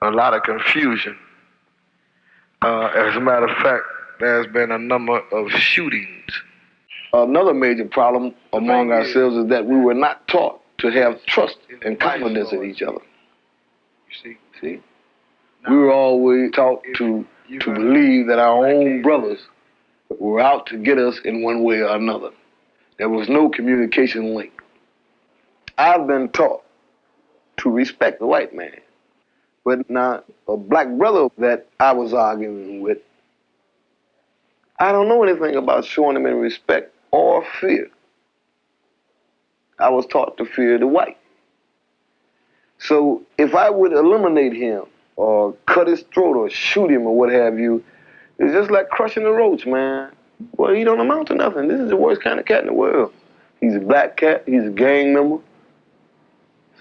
a lot of confusion. As a matter of fact, there's been a number of shootings. Another major problem among ourselves is that we were not taught to have trust and confidence in each other. See? We were always taught to believe that our own brothers were out to get us in one way or another. There was no communication link. I've been taught to respect the white man. But now, a black brother that I was arguing with, I don't know anything about showing him any respect or fear. I was taught to fear the white. So if I would eliminate him or cut his throat or shoot him or what have you, it's just like crushing a roach, man. Well, he don't amount to nothing. This is the worst kind of cat in the world. He's a black cat. He's a gang member.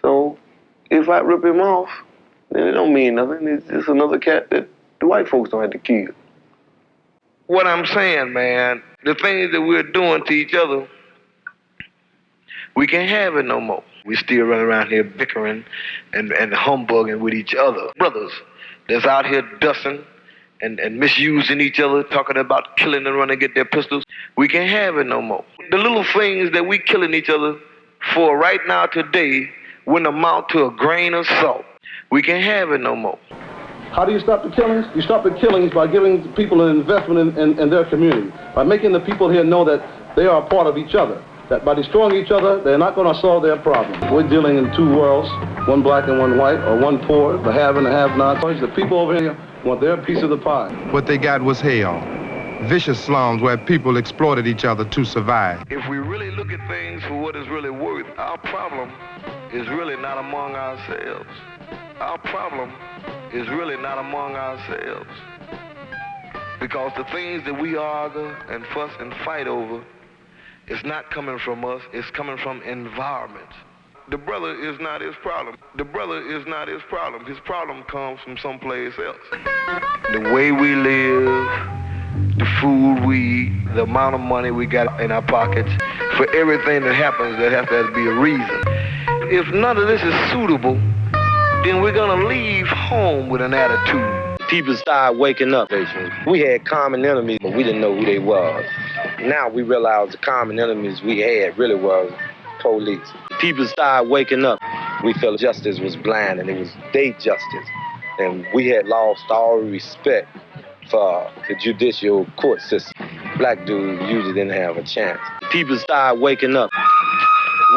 So if I rip him off, then it don't mean nothing. It's just another cat that the white folks don't have to kill. What I'm saying, man, the things that we're doing to each other, we can't have it no more. We still run around here bickering and humbugging with each other. Brothers that's out here dusting and misusing each other, talking about killing and running to get their pistols. We can't have it no more. The little things that we killing each other for right now today wouldn't amount to a grain of salt. We can't have it no more. How do you stop the killings? You stop the killings by giving people an investment in their community, by making the people here know that they are a part of each other, that by destroying each other, they're not going to solve their problem. We're dealing in two worlds, one black and one white, or one poor, the have and the have-nots. The people over here want their piece of the pie. What they got was hell. Vicious slums where people exploited each other to survive. If we really look at things for what it's really worth, our problem is really not among ourselves. Our problem is really not among ourselves. Because the things that we argue and fuss and fight over, it's not coming from us, it's coming from environment. The brother is not his problem. The brother is not his problem. His problem comes from someplace else. The way we live, the food we eat, the amount of money we got in our pockets, for everything that happens, there has to be a reason. If none of this is suitable, then we're gonna leave home with an attitude. People started waking up. We had common enemies, but we didn't know who they was. Now we realize the common enemies we had really was police. People started waking up. We felt justice was blind and it was their justice. And we had lost all respect for the judicial court system. Black dudes usually didn't have a chance. People started waking up.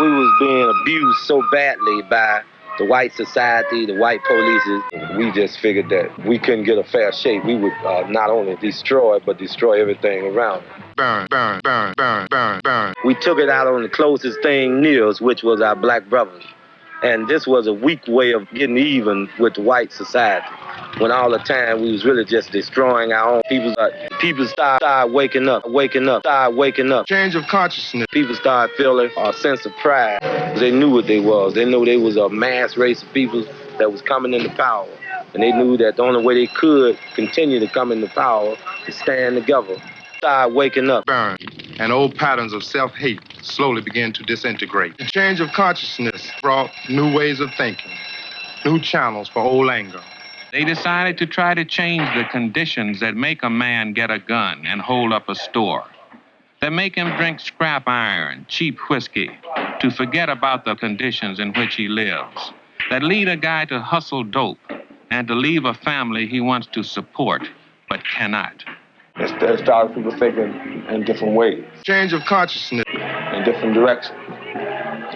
We was being abused so badly by the white society, the white police. We just figured that we couldn't get a fair shake. We would not only destroy, but destroy everything around it. Burn, burn, burn, burn, burn, burn. We took it out on the closest thing near us, which was our black brothers. And this was a weak way of getting even with the white society. When all the time we was really just destroying our own people. People started waking up. Change of consciousness. People started feeling a sense of pride. They knew what they was. They knew they was a mass race of people that was coming into power. And they knew that the only way they could continue to come into power is stand together. Started waking up. Burn. And old patterns of self-hate slowly began to disintegrate. The change of consciousness brought new ways of thinking, new channels for old anger. They decided to try to change the conditions that make a man get a gun and hold up a store, that make him drink scrap iron, cheap whiskey, to forget about the conditions in which he lives, that lead a guy to hustle dope and to leave a family he wants to support but cannot. It started people thinking in different ways. Change of consciousness. In different directions.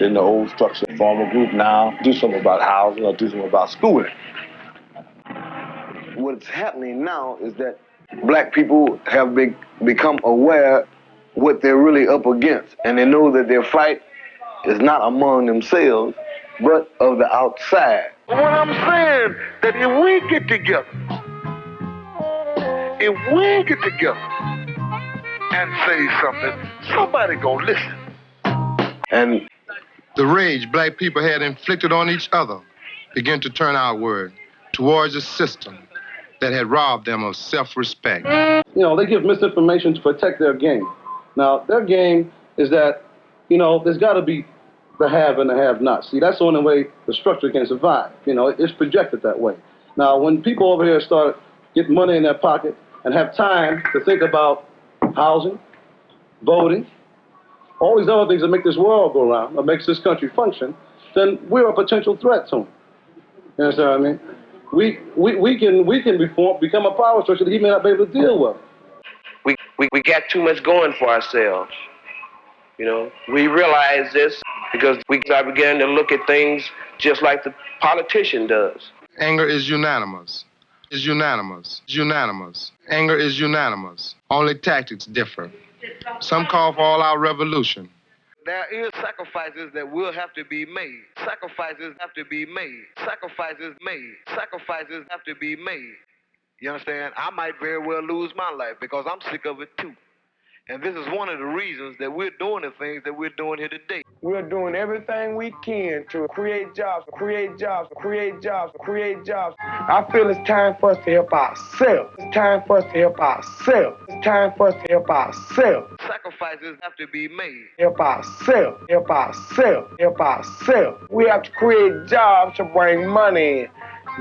In the old structure, form a group now, do something about housing or do something about schooling. What's happening now is that black people have become aware what they're really up against. And they know that their fight is not among themselves, but of the outside. What I'm saying, that if we get together, and say something, somebody gonna listen. And the rage black people had inflicted on each other began to turn outward towards a system that had robbed them of self-respect. You know, they give misinformation to protect their game. Now, their game is that, you know, there's got to be the have and the have-not. See, that's the only way the structure can survive. You know, it's projected that way. Now, when people over here start getting money in their pocket and have time to think about housing, voting, all these other things that make this world go round, or makes this country function, then we're a potential threat to him. You understand what I mean? We can become a power structure that he may not be able to deal with. We got too much going for ourselves. You know, we realize this because we are beginning to look at things just like the politician does. Anger is unanimous. Is unanimous. Unanimous. Anger is unanimous. Only tactics differ. Some call for all-out revolution. There is sacrifices that will have to be made. Sacrifices have to be made. Sacrifices made. Sacrifices have to be made. You understand? I might very well lose my life because I'm sick of it too. And this is one of the reasons that we're doing the things that we're doing here today. We're doing everything we can to create jobs, create jobs, create jobs, create jobs. I feel it's time for us to help ourselves. It's time for us to help ourselves. It's time for us to help ourselves. Sacrifices have to be made. Help ourselves. Help ourselves. Help ourselves. We have to create jobs to bring money in.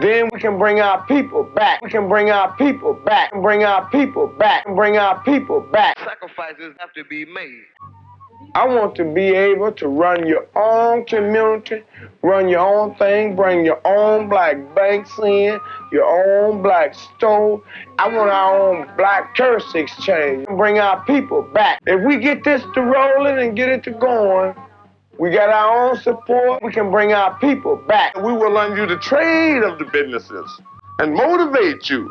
Then we can bring our people back. We can bring our people back. Bring our people back. Bring our people back. Sacrifices have to be made. I want to be able to run your own community, run your own thing, bring your own black banks in, your own black store. I want our own black currency exchange. Bring our people back. If we get this to rolling and get it to going, we got our own support. We can bring our people back. We will learn you the trade of the businesses and motivate you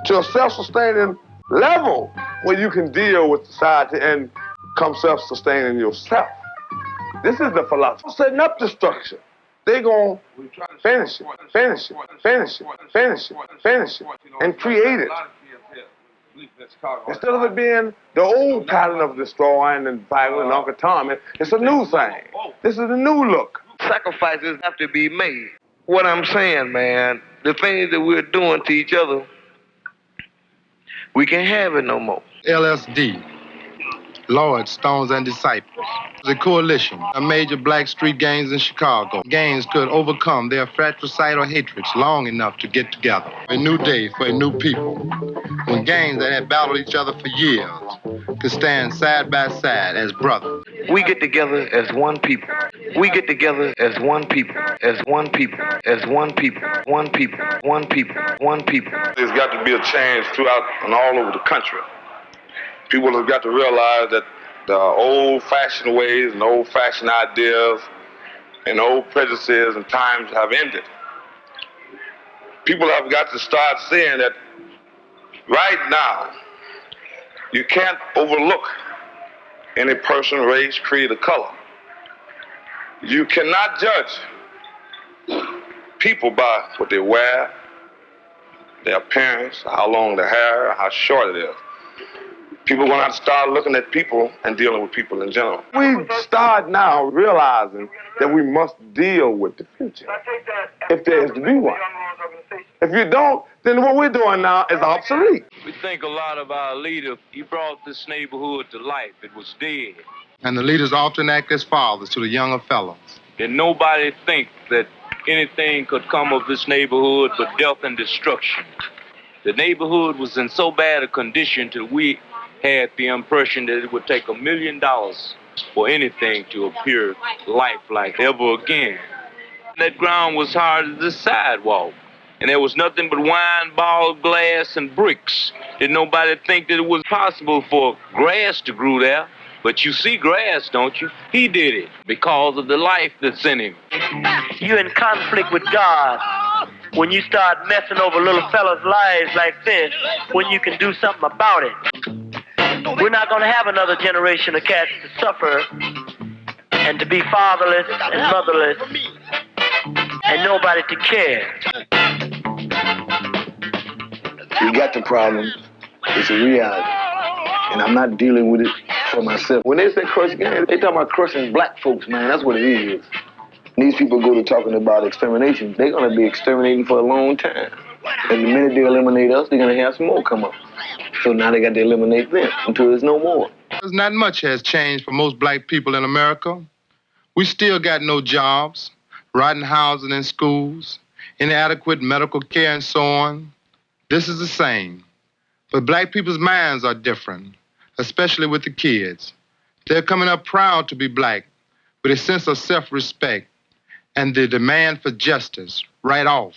to a self-sustaining level where you can deal with society and come self-sustaining yourself. This is the philosophy. Setting up the structure. They're going to finish it, finish it, finish it, finish it, finish it, and create it. Instead of it being the old pattern of destroying and fighting and Uncle Tommy, it's a new thing. This is a new look. Sacrifices have to be made. What I'm saying, man, the things that we're doing to each other, we can't have it no more. LSD, Lord, Stones, and Disciples. The coalition of major black street gangs in Chicago. Gangs could overcome their fratricidal hatreds long enough to get together. A new day for a new people. When gangs that had battled each other for years could stand side by side as brothers. We get together as one people. We get together as one people. As one people. As one people. One people. One people. One people. There's got to be a change throughout and all over the country. People have got to realize that the old-fashioned ways and old-fashioned ideas and old prejudices and times have ended. People have got to start seeing that right now you can't overlook any person, race, creed, or color. You cannot judge people by what they wear, their appearance, how long their hair, how short it is. People are going to have to start looking at people and dealing with people in general. We start now realizing that we must deal with the future, if there is to be one. If you don't, then what we're doing now is obsolete. We think a lot of our leader. He brought this neighborhood to life. It was dead. And the leaders often act as fathers to the younger fellows. That nobody think that anything could come of this neighborhood but death and destruction. The neighborhood was in so bad a condition till we had the impression that it would take $1 million for anything to appear lifelike ever again. That ground was hard as the sidewalk, and there was nothing but wine, ball, glass, and bricks. Did nobody think that it was possible for grass to grow there? But you see grass, don't you? He did it because of the life that's in him. You're in conflict with God when you start messing over little fellas' lives like this, when you can do something about it. We're not going to have another generation of cats to suffer and to be fatherless and motherless and nobody to care. We got the problem. It's a reality. And I'm not dealing with it for myself. When they say crush gangs, they talking about crushing black folks, man. That's what it is. These people go to talking about extermination. They're going to be exterminating for a long time. And the minute they eliminate us, they're going to have some more come up. So now they got to eliminate them until there's no more. There's not much has changed for most black people in America. We still got no jobs, rotten housing in schools, inadequate medical care, and so on. This is the same. But black people's minds are different, especially with the kids. They're coming up proud to be black, with a sense of self-respect and the demand for justice right off.